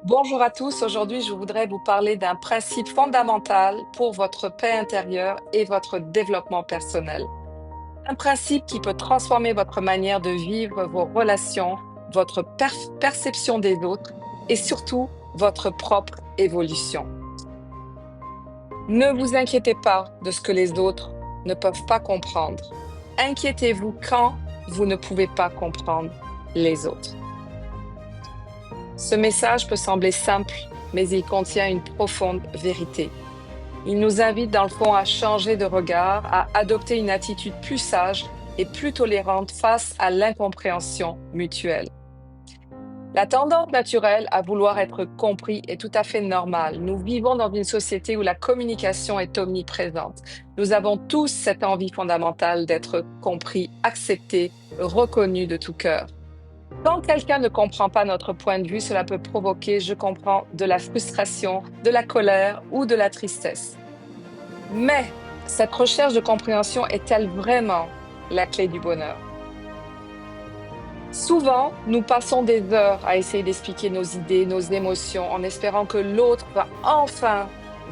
Bonjour à tous, aujourd'hui je voudrais vous parler d'un principe fondamental pour votre paix intérieure et votre développement personnel. Un principe qui peut transformer votre manière de vivre vos relations, votre perception des autres et surtout votre propre évolution. Ne vous inquiétez pas de ce que les autres ne peuvent pas comprendre. Inquiétez-vous quand vous ne pouvez pas comprendre les autres. Ce message peut sembler simple, mais il contient une profonde vérité. Il nous invite dans le fond à changer de regard, à adopter une attitude plus sage et plus tolérante face à l'incompréhension mutuelle. La tendance naturelle à vouloir être compris est tout à fait normale. Nous vivons dans une société où la communication est omniprésente. Nous avons tous cette envie fondamentale d'être compris, acceptés, reconnus de tout cœur. Quand quelqu'un ne comprend pas notre point de vue, cela peut provoquer, je comprends, de la frustration, de la colère ou de la tristesse. Mais cette recherche de compréhension est-elle vraiment la clé du bonheur? Souvent, nous passons des heures à essayer d'expliquer nos idées, nos émotions, en espérant que l'autre va enfin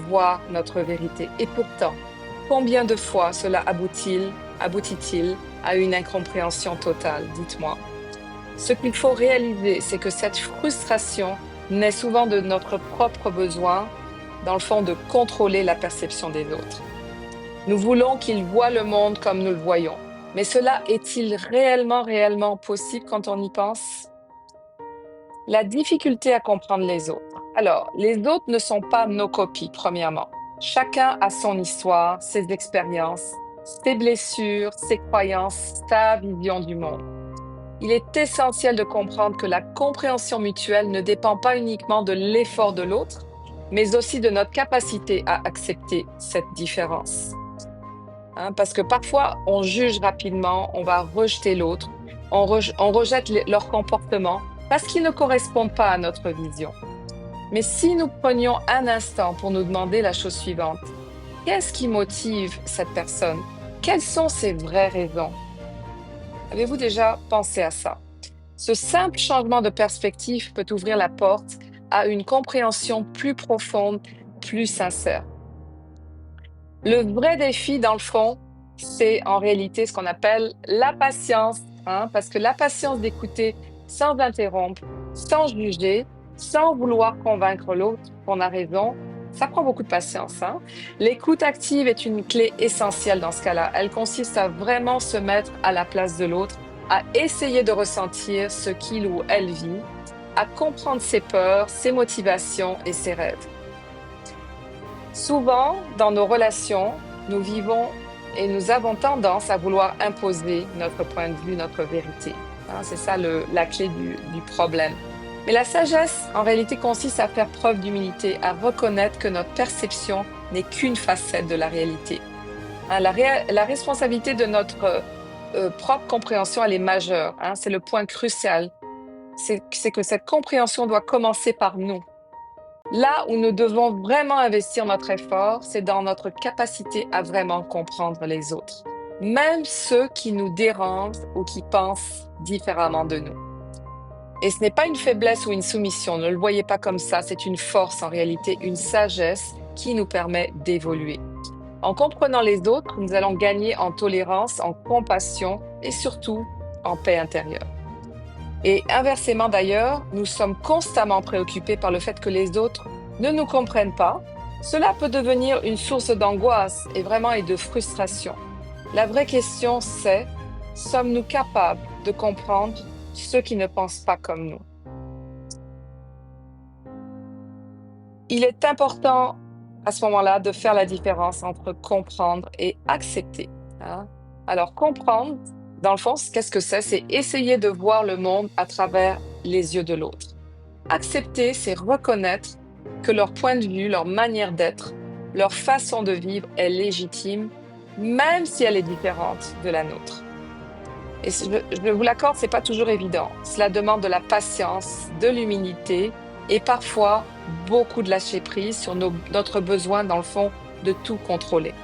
voir notre vérité. Et pourtant, combien de fois cela aboutit-il à une incompréhension totale? Dites-moi. Ce qu'il faut réaliser, c'est que cette frustration naît souvent de notre propre besoin, dans le fond, de contrôler la perception des autres. Nous voulons qu'ils voient le monde comme nous le voyons. Mais cela est-il réellement possible quand on y pense? La difficulté à comprendre les autres. Alors, les autres ne sont pas nos copies, premièrement. Chacun a son histoire, ses expériences, ses blessures, ses croyances, sa vision du monde. Il est essentiel de comprendre que la compréhension mutuelle ne dépend pas uniquement de l'effort de l'autre, mais aussi de notre capacité à accepter cette différence. Parce que parfois, on juge rapidement, on va rejeter l'autre, on rejette leur comportement parce qu'ils ne correspondent pas à notre vision. Mais si nous prenions un instant pour nous demander la chose suivante, qu'est-ce qui motive cette personne? Quelles sont ses vraies raisons? Avez-vous déjà pensé à ça? Ce simple changement de perspective peut ouvrir la porte à une compréhension plus profonde, plus sincère. Le vrai défi, dans le fond, c'est en réalité ce qu'on appelle la patience, parce que la patience d'écouter sans interrompre, sans juger, sans vouloir convaincre l'autre qu'on a raison, ça prend beaucoup de patience. L'écoute active est une clé essentielle dans ce cas-là. Elle consiste à vraiment se mettre à la place de l'autre, à essayer de ressentir ce qu'il ou elle vit, à comprendre ses peurs, ses motivations et ses rêves. Souvent, dans nos relations, nous vivons et nous avons tendance à vouloir imposer notre point de vue, notre vérité. C'est ça la clé du problème. Mais la sagesse, en réalité, consiste à faire preuve d'humilité, à reconnaître que notre perception n'est qu'une facette de la réalité. La responsabilité de notre propre compréhension, elle est majeure. C'est le point crucial. C'est que cette compréhension doit commencer par nous. Là où nous devons vraiment investir notre effort, c'est dans notre capacité à vraiment comprendre les autres, même ceux qui nous dérangent ou qui pensent différemment de nous. Et ce n'est pas une faiblesse ou une soumission, ne le voyez pas comme ça, c'est une force en réalité, une sagesse qui nous permet d'évoluer. En comprenant les autres, nous allons gagner en tolérance, en compassion et surtout en paix intérieure. Et inversement d'ailleurs, nous sommes constamment préoccupés par le fait que les autres ne nous comprennent pas. Cela peut devenir une source d'angoisse et de frustration. La vraie question c'est, sommes-nous capables de comprendre ceux qui ne pensent pas comme nous? Il est important à ce moment-là de faire la différence entre comprendre et accepter. Alors comprendre, dans le fond, qu'est-ce que c'est? C'est essayer de voir le monde à travers les yeux de l'autre. Accepter, c'est reconnaître que leur point de vue, leur manière d'être, leur façon de vivre est légitime, même si elle est différente de la nôtre. Et je vous l'accorde, c'est pas toujours évident. Cela demande de la patience, de l'humilité et parfois beaucoup de lâcher prise sur notre besoin, dans le fond, de tout contrôler.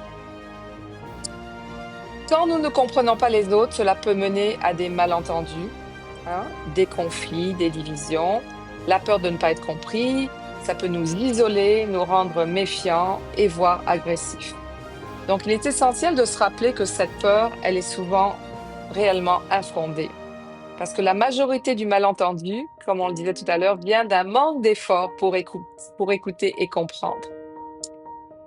Quand nous ne comprenons pas les autres, cela peut mener à des malentendus, des conflits, des divisions. La peur de ne pas être compris, ça peut nous isoler, nous rendre méfiants et voire agressifs. Donc, il est essentiel de se rappeler que cette peur, elle est souvent réellement infondée. Parce que la majorité du malentendu, comme on le disait tout à l'heure, vient d'un manque d'effort pour écouter et comprendre.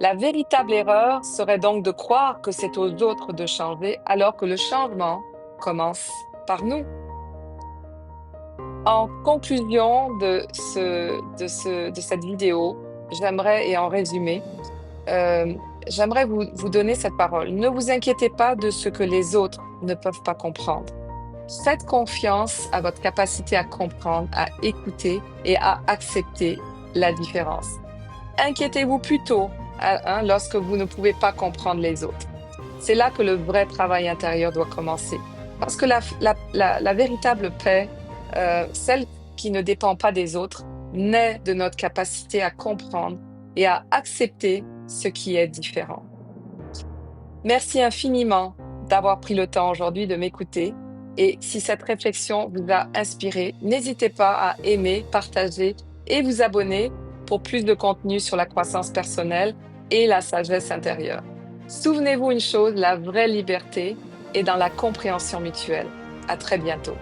La véritable erreur serait donc de croire que c'est aux autres de changer, alors que le changement commence par nous. En conclusion de cette vidéo, j'aimerais, et en résumé, euh, j'aimerais vous donner cette parole. Ne vous inquiétez pas de ce que les autres ne peuvent pas comprendre. Faites confiance à votre capacité à comprendre, à écouter et à accepter la différence. Inquiétez-vous plutôt lorsque vous ne pouvez pas comprendre les autres. C'est là que le vrai travail intérieur doit commencer. Parce que la véritable paix, celle qui ne dépend pas des autres, naît de notre capacité à comprendre et à accepter ce qui est différent. Merci infiniment d'avoir pris le temps aujourd'hui de m'écouter. Et si cette réflexion vous a inspiré, n'hésitez pas à aimer, partager et vous abonner pour plus de contenu sur la croissance personnelle et la sagesse intérieure. Souvenez-vous une chose, la vraie liberté est dans la compréhension mutuelle. À très bientôt.